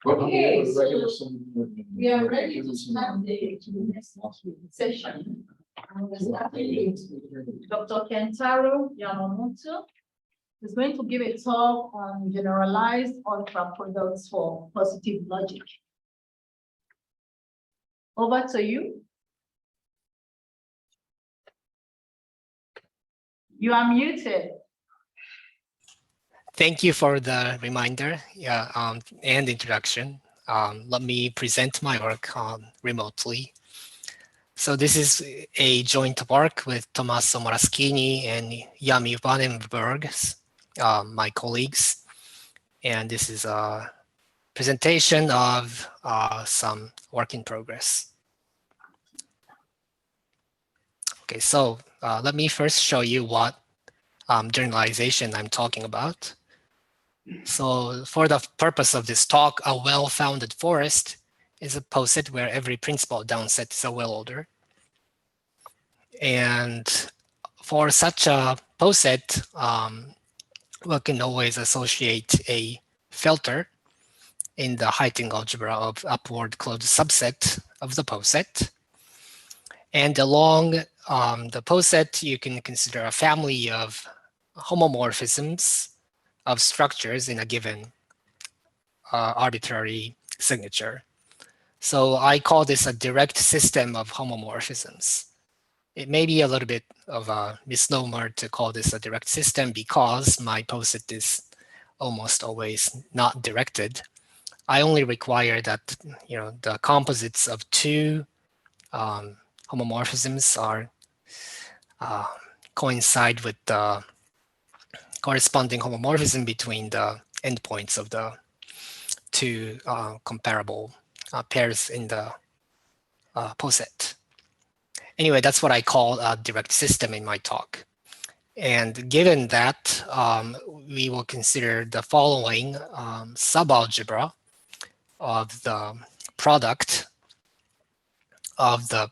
Okay, so we are ready to start the next session. We're starting with Dr. Kentaro Yamamoto. He's going to give a talk on generalized ultra products for positive logic. Over to you. You are muted. Thank you for the reminder and introduction. Let me present my work remotely. So this is a joint work with Tommaso Moraschini and Yami Vandenberg, my colleagues. And this is a presentation of some work in progress. Okay, so let me first show you what generalization I'm talking about. So for the purpose of this talk, a well-founded forest is a poset where every principal downset is a well order. And for such a poset, we can always associate a filter in the Heiting algebra of upward closed subset of the poset. And along the poset, you can consider a family of homomorphisms of structures in a given arbitrary signature. So I call this a direct system of homomorphisms. It may be a little bit of a misnomer to call this a direct system because my poset is almost always not directed. I only require that the composites of two homomorphisms are coincide with the corresponding homomorphism between the endpoints of the two comparable pairs in the poset. Anyway, that's what I call a direct system in my talk. And given that, we will consider the following subalgebra of the product of the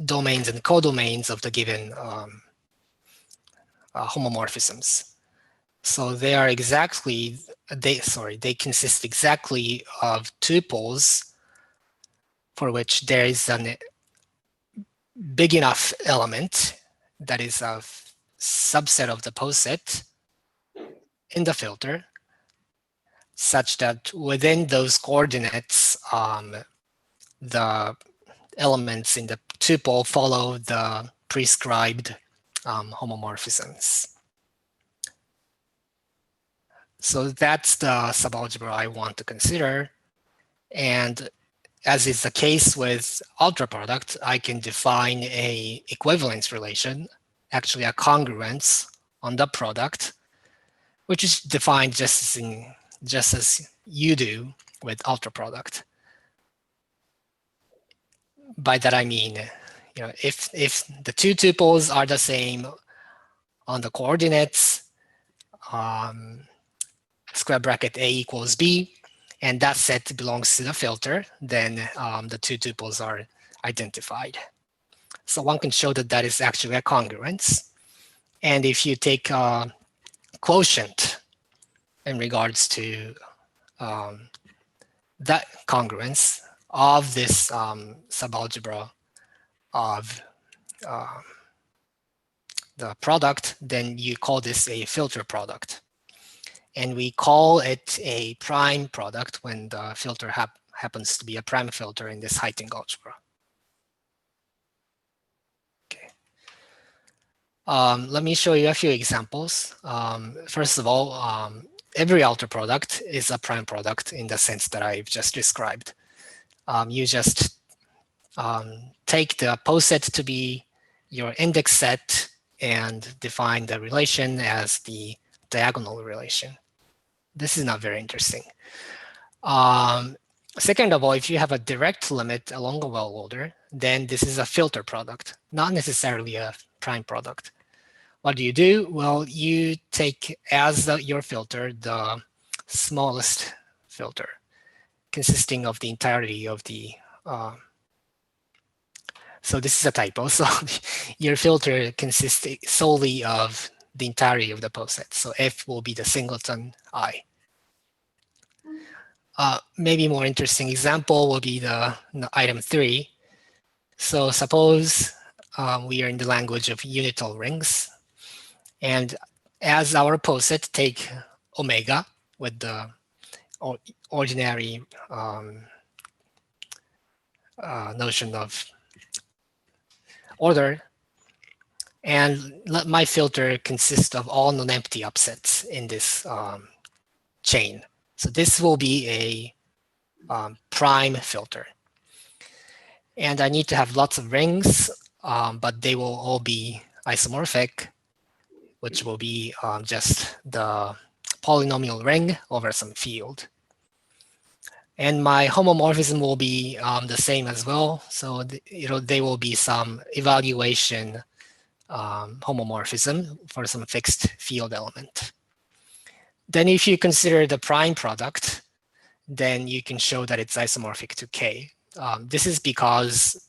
domains and codomains of the given homomorphisms. So they are exactly, they consist exactly of tuples for which there is a big enough element that is a subset of the poset in the filter such that within those coordinates, the elements in the tuple follow the prescribed homomorphisms. So that's the subalgebra I want to consider. And as is the case with ultra product, I can define a equivalence relation, actually a congruence on the product, which is defined just as you do with ultra product. By that I mean, if the two tuples are the same on the coordinates, square bracket A equals B, and that set belongs to the filter, then the two tuples are identified. So one can show that that is actually a congruence. And if you take a quotient in regards to that congruence of this subalgebra of the product, then you call this a filter product. And we call it a prime product when the filter happens to be a prime filter in this Heiting algebra. Okay. Let me show you a few examples. First of all, every ultra product is a prime product in the sense that I've just described. You just take the poset to be your index set and define the relation as the diagonal relation. This is not very interesting. Second of all, if you have a direct limit along a well order, then this is a filter product, not necessarily a prime product. What do you do? Well, you take as your filter the smallest filter, consisting of the entirety of the so this is a typo. So your filter consists solely of the entirety of the poset. So F will be the singleton I. maybe more interesting example will be the item 3. So suppose we are in the language of unital rings, and as our poset take omega with the ordinary notion of order, and my filter consists of all non-empty upsets in this chain. So this will be a prime filter. And I need to have lots of rings, but they will all be isomorphic, which will be just the polynomial ring over some field. And my homomorphism will be the same as well. So they will be some evaluation homomorphism for some fixed field element. Then if you consider the prime product, then you can show that it's isomorphic to K. This is because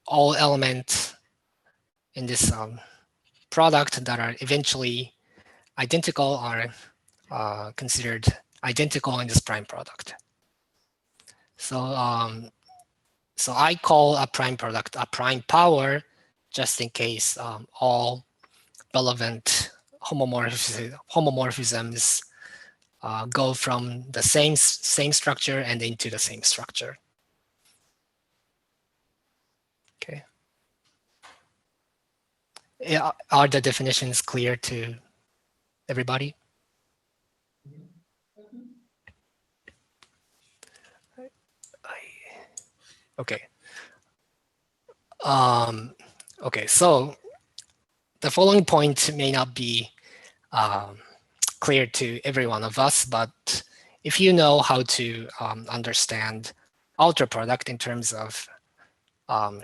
all elements in this product that are eventually identical are considered identical in this prime product. So so I call a prime product a prime power, just in case all relevant homomorphisms go from the same structure and into the same structure. Okay. Are the definitions clear to everybody? Okay. Okay, so the following point may not be clear to every one of us, but if you know how to understand outer product in terms of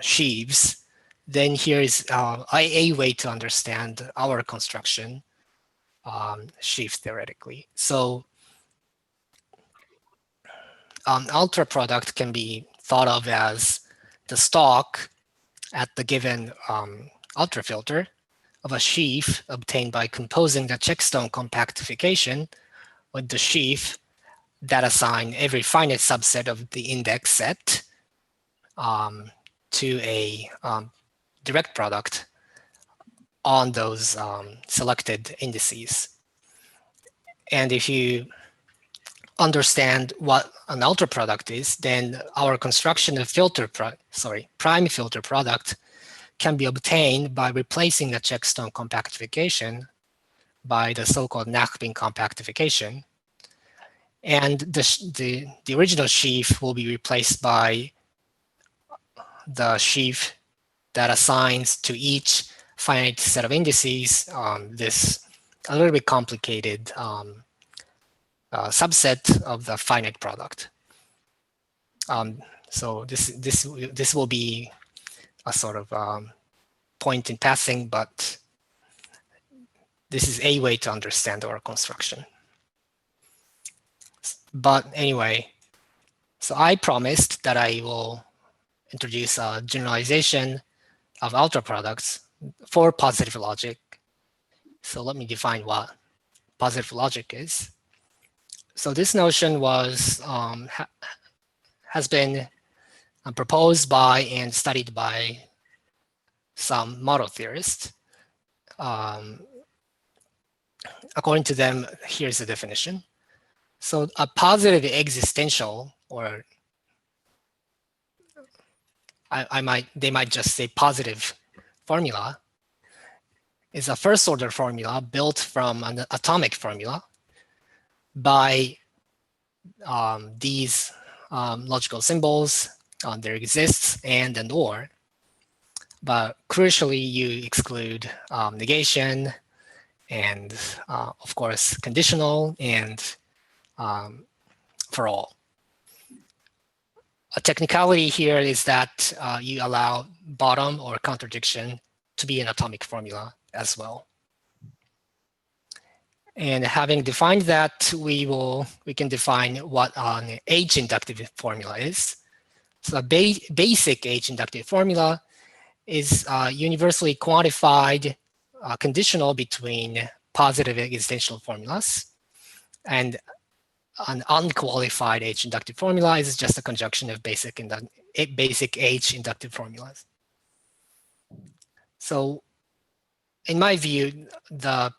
sheaves, then here is a way to understand our construction sheaves theoretically. So outer product can be thought of as the stock at the given outer filter of a sheaf obtained by composing the checkstone compactification with the sheaf that assign every finite subset of the index set to a direct product on those selected indices. And if you understand what an outer product is, then our construction of prime filter product can be obtained by replacing the checkstone compactification by the so-called Nachbin compactification. And the original sheaf will be replaced by the sheaf that assigns to each finite set of indices this a little bit complicated subset of the finite product. So this will be a sort of point in passing, but this is a way to understand our construction. But anyway, so I promised that I will introduce a generalization of outer products for positive logic. So let me define what positive logic is. So this notion was has been proposed by and studied by some model theorists. According to them, here's the definition. So a positive existential, or they might just say positive formula, is a first order formula built from an atomic formula by these logical symbols. There exists and or, but crucially you exclude negation and of course conditional and for all. A technicality here is that you allow bottom or contradiction to be an atomic formula as well. And having defined that, we can define what an H inductive formula is. So a basic H inductive formula is universally quantified conditional between positive existential formulas. And an unqualified H inductive formula is just a conjunction of basic H inductive formulas. So in my view, the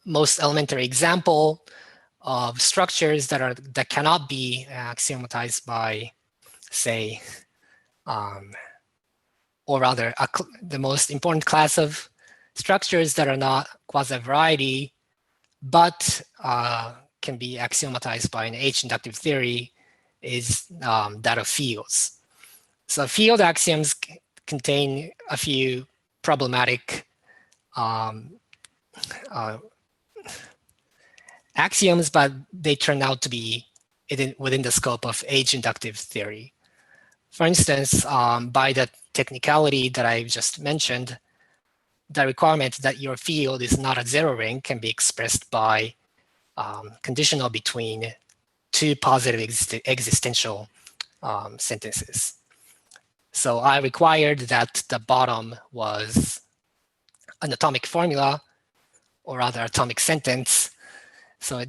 most elementary example of structures that cannot be axiomatized by, say, or rather the most important class of structures that are not quasi-variety, but can be axiomatized by an H inductive theory is that of fields. So field axioms contain a few problematic axioms, but they turn out to be within the scope of H inductive theory. For instance, by the technicality that I just mentioned, the requirement that your field is not a zero ring can be expressed by conditional between two positive existential sentences. So I required that the bottom was an atomic formula, or rather atomic sentence. So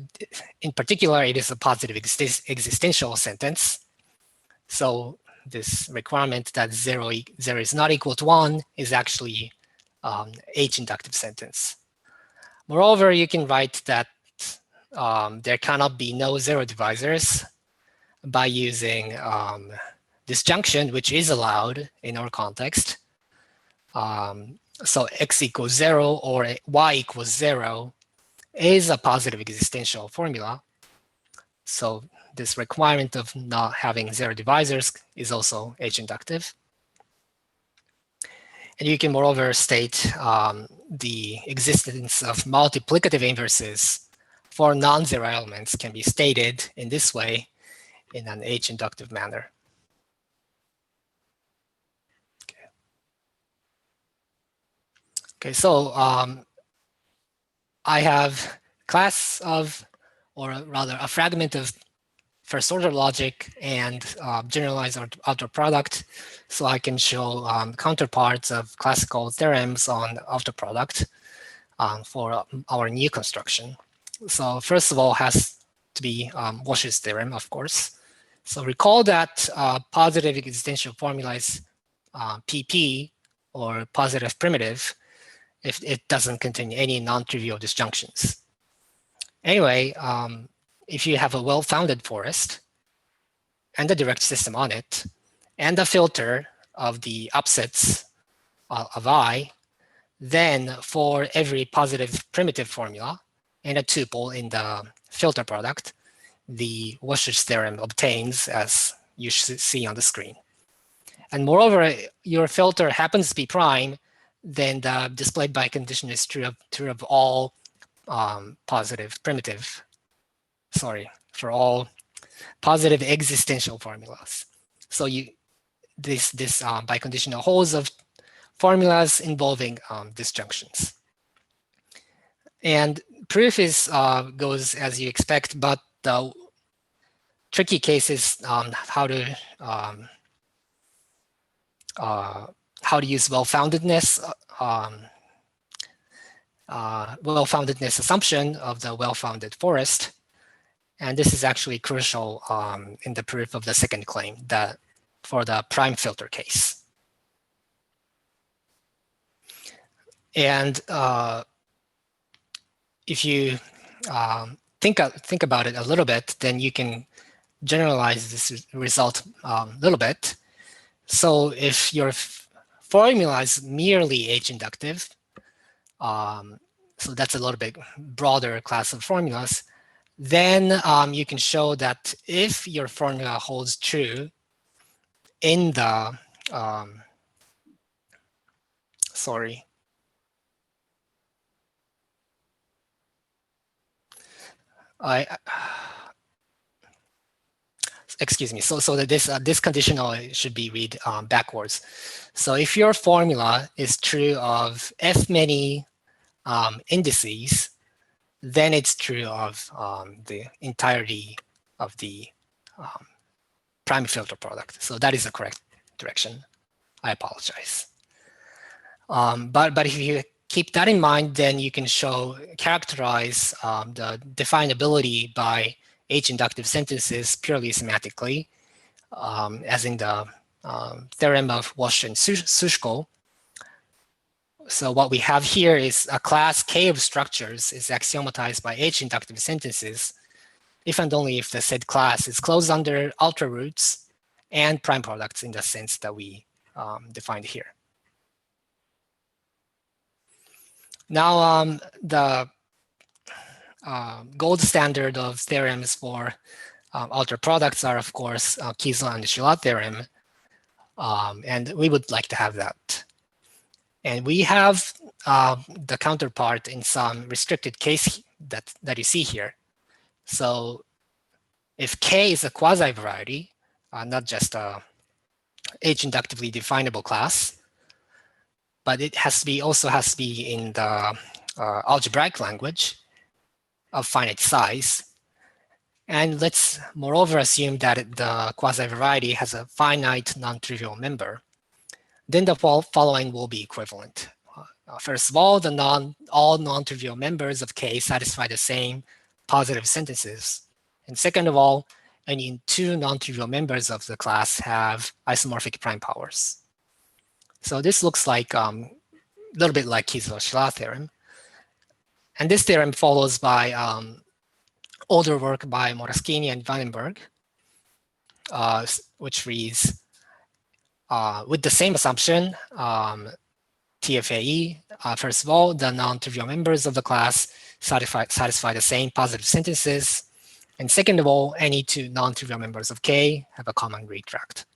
in particular, it is a positive existential sentence. So this requirement that zero is not equal to 1 is actually H inductive sentence. Moreover, you can write that there cannot be no zero divisors by using disjunction, which is allowed in our context. So x equals 0 or y equals 0 is a positive existential formula. So this requirement of not having zero divisors is also H inductive. And you can moreover state the existence of multiplicative inverses for non-zero elements can be stated in this way in an H inductive manner. Okay, so I have class of, or rather a fragment of first order logic and generalized outer product. So I can show counterparts of classical theorems on outer product for our new construction. So first of all has to be Walsh's theorem, of course. So recall that positive existential formula is PP, or positive primitive, if it doesn't contain any non-trivial disjunctions. Anyway, if you have a well-founded forest and a direct system on it, and a filter of the upsets of I, then for every positive primitive formula and a tuple in the filter product, the Walsh's theorem obtains, as you see on the screen. And moreover, your filter happens to be prime, then the displayed by condition is true of all positive primitive, for all positive existential formulas. So this biconditional holds of formulas involving disjunctions. And proof goes as you expect, but the tricky case is how to use well-foundedness assumption of the well-founded forest. And this is actually crucial in the proof of the second claim, that for the prime filter case. And if you think about it a little bit, then you can generalize this result a little bit. So if your formula is merely H inductive, so that's a little bit broader class of formulas, then you can show that if your formula holds true in the, excuse me. So that this conditional should be read backwards. So if your formula is true of f many indices, then it's true of the entirety of the prime filter product. So that is the correct direction. I apologize. But if you keep that in mind, then you can characterize the definability by age-inductive sentences purely semantically, as in the theorem of Walsh and Sushko. So what we have here is a class K of structures is axiomatized by age-inductive sentences if and only if the said class is closed under ultra roots and prime products in the sense that we defined here. Now, the gold standard of theorems for ultra products are, of course, Kiesel and Shillot theorem, and we would like to have that. And we have the counterpart in some restricted case that you see here. So if K is a quasi-variety, not just a age-inductively definable class, but it also has to be in the algebraic language of finite size. And let's moreover assume that the quasi-variety has a finite non-trivial member. Then the following will be equivalent. First of all, all non-trivial members of K satisfy the same positive sentences. And second of all, any two non-trivial members of the class have isomorphic prime powers. So this looks like a little bit like Kiesel-Shillot theorem. And this theorem follows by older work by Moraschini and Vandenberg, which reads, with the same assumption, TFAE, first of all, the non-trivial members of the class satisfy the same positive sentences. And second of all, any two non-trivial members of K have a common retract.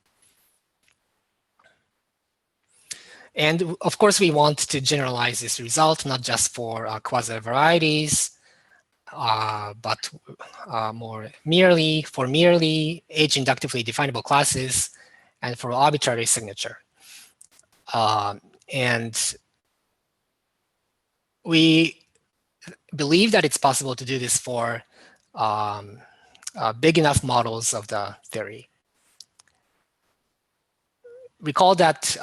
And of course, we want to generalize this result, not just for quasi-varieties, but more merely for age-inductively definable classes and for arbitrary signature. And we believe that it's possible to do this for big enough models of the theory. Recall that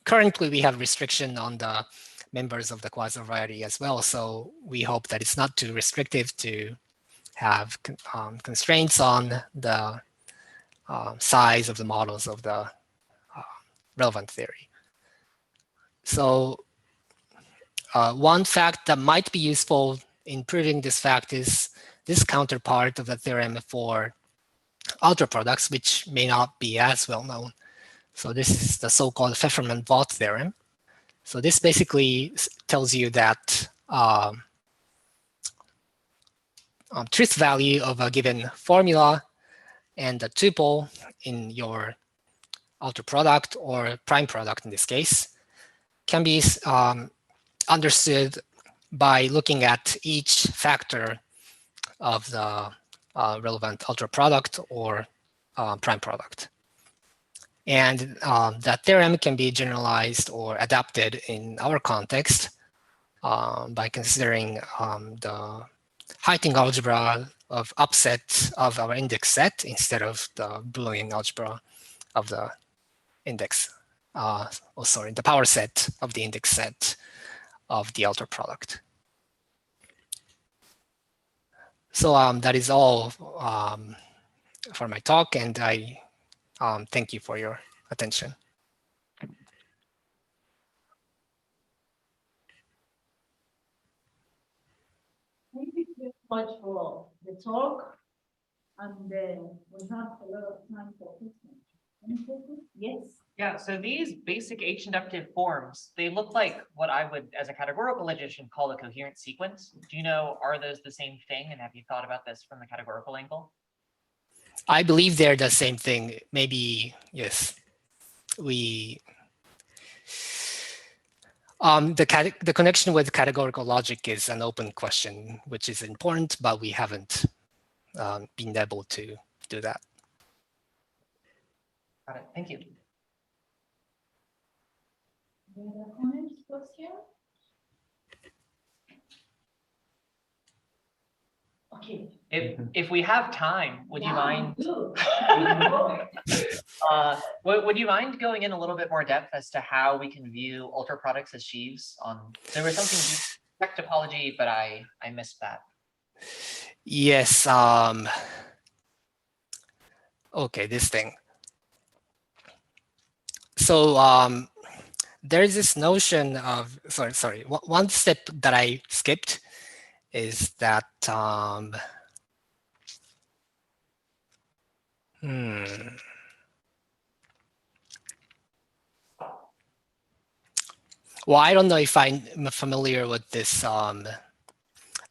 currently we have restriction on the members of the quasi-variety as well. So we hope that it's not too restrictive to have constraints on the size of the models of the relevant theory. So one fact that might be useful in proving this fact is this counterpart of the theorem for ultra products, which may not be as well known. So this is the so-called Pfefferman-Vaught theorem. So this basically tells you that truth value of a given formula and the tuple in your ultra product or prime product in this case can be understood by looking at each factor of the relevant ultra product or prime product. And that theorem can be generalized or adapted in our context by considering the Heyting algebra of upset of our index set instead of the Boolean algebra of the index, the power set of the index set of the ultra product. So that is all for my talk, and I thank you for your attention. Thank you very much for the talk, and we have a lot of time for questions. Any questions? Yes. Yeah, so these basic H-inductive forms, they look like what I would, as a categorical logician, call a coherent sequence. Do you know, are those the same thing? And have you thought about this from the categorical angle? I believe they're the same thing. Maybe, yes. The connection with categorical logic is an open question, which is important, but we haven't been able to do that. Got it. Thank you. Any other comments, questions? If we have time, would you mind? Good. Would you mind going in a little bit more depth as to how we can view ultra products as sheaves? There was something tech topology, but I missed that. Yes. Okay, this thing. So there's this notion of sorry. One step that I skipped is that well, I don't know if I'm familiar with this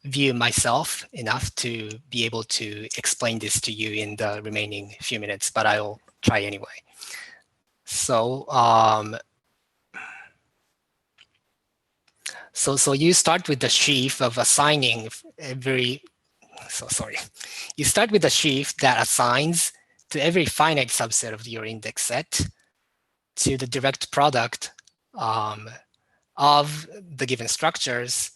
view myself enough to be able to explain this to you in the remaining few minutes, but I'll try anyway. So so you start with the sheaf of assigning you start with a sheaf that assigns to every finite subset of your index set to the direct product of the given structures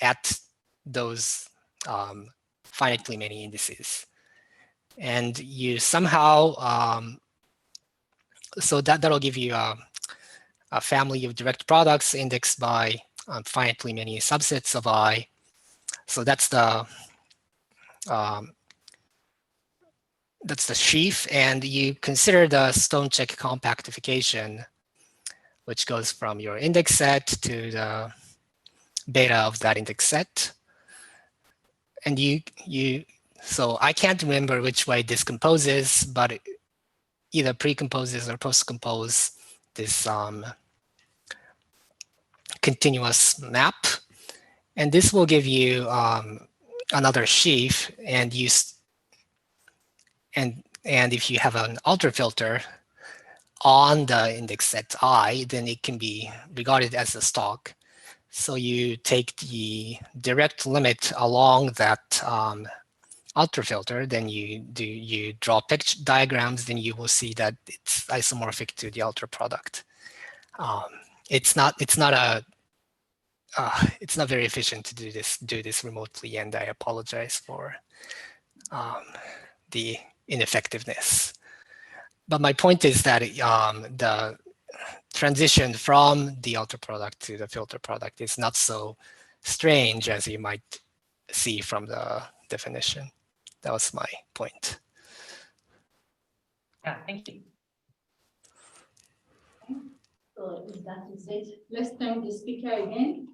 at those finitely many indices. And you somehow, so that'll give you a family of direct products indexed by finitely many subsets of I. So that's the sheaf, and you consider the Stone-Check compactification, which goes from your index set to the beta of that index set. And so I can't remember which way this composes, but it either precomposes or postcompose this continuous map. And this will give you another sheaf, and if you have an ultrafilter on the index set I, then it can be regarded as a stalk. So you take the direct limit along that ultrafilter, then you draw picture diagrams, then you will see that it's isomorphic to the ultra product. It's not very efficient to do this remotely, and I apologize for the ineffectiveness. But my point is that the transition from the ultra product to the filter product is not so strange as you might see from the definition. That was my point. Yeah, thank you. So if that is it, let's turn the speaker again.